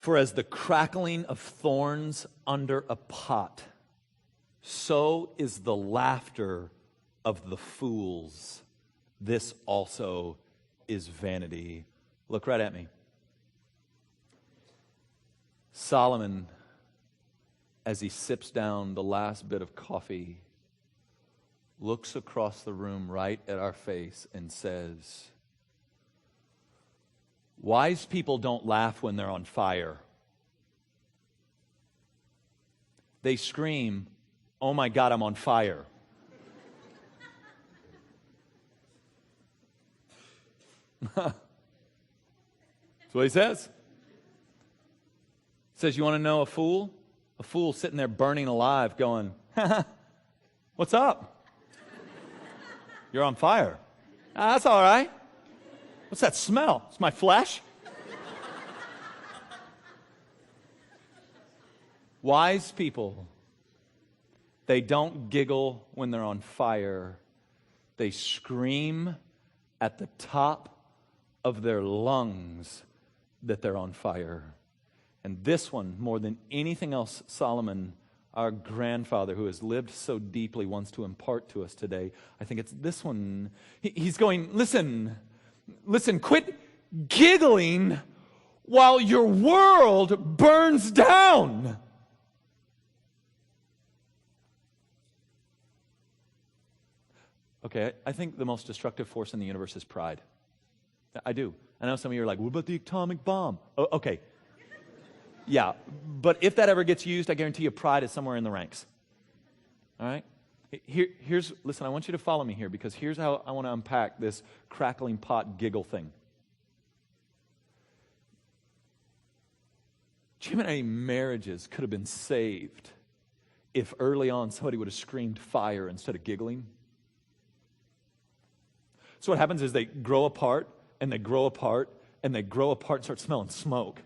For as the crackling of thorns under a pot, so is the laughter of the fools. This also is vanity. Look right at me. Solomon, as he sips down the last bit of coffee, looks across the room right at our face and says, wise people don't laugh when they're on fire. They scream, oh my God, I'm on fire. That's what he says. He says, you want to know a fool? A fool sitting there burning alive going, what's up? You're on fire. That's all right. What's that smell? It's my flesh. Wise people, they don't giggle when they're on fire. They scream at the top of their lungs that they're on fire. And this one, more than anything else, Solomon, our grandfather who has lived so deeply, wants to impart to us today. I think it's this one. He's going, listen, quit giggling while your world burns down. Okay, I think the most destructive force in the universe is pride. I do. I know some of you are like, what about the atomic bomb? Oh, okay. Yeah, but if that ever gets used, I guarantee you pride is somewhere in the ranks. All right? Listen, I want you to follow me here because here's how I want to unpack this crackling pot giggle thing. Do you know how many marriages could have been saved if early on somebody would have screamed fire instead of giggling? So what happens is they grow apart, and they grow apart, and they grow apart and start smelling smoke.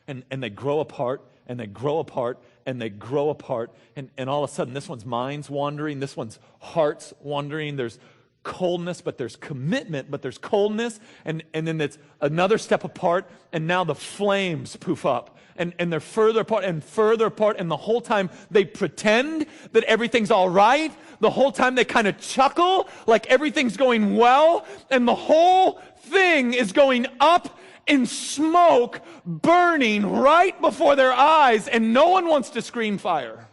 And they grow apart, and they grow apart, and they grow apart, and all of a sudden this one's mind's wandering, this one's heart's wandering, there's coldness, but there's commitment, but there's coldness, and then it's another step apart, and now the flames poof up, and they're further apart, and the whole time they pretend that everything's all right, the whole time they kind of chuckle like everything's going well, and the whole thing is going up in smoke, burning right before their eyes, and no one wants to scream fire.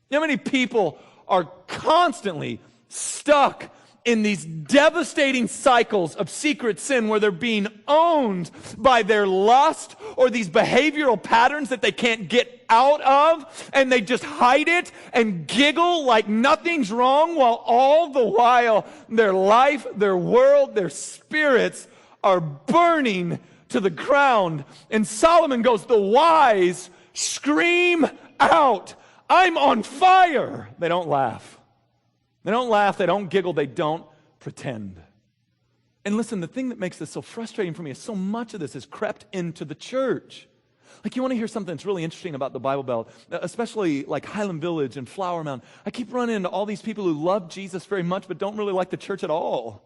You know how many people are constantly stuck in these devastating cycles of secret sin where they're being owned by their lust or these behavioral patterns that they can't get out of, and they just hide it and giggle like nothing's wrong, while all the while their life, their world, their spirits are burning to the ground. And Solomon goes, the wise scream out, I'm on fire. They don't laugh. They don't laugh, they don't giggle, they don't pretend. And listen, the thing that makes this so frustrating for me is so much of this has crept into the church. Like, you want to hear something that's really interesting about the Bible Belt, especially like Highland Village and Flower Mound. I keep running into all these people who love Jesus very much but don't really like the church at all.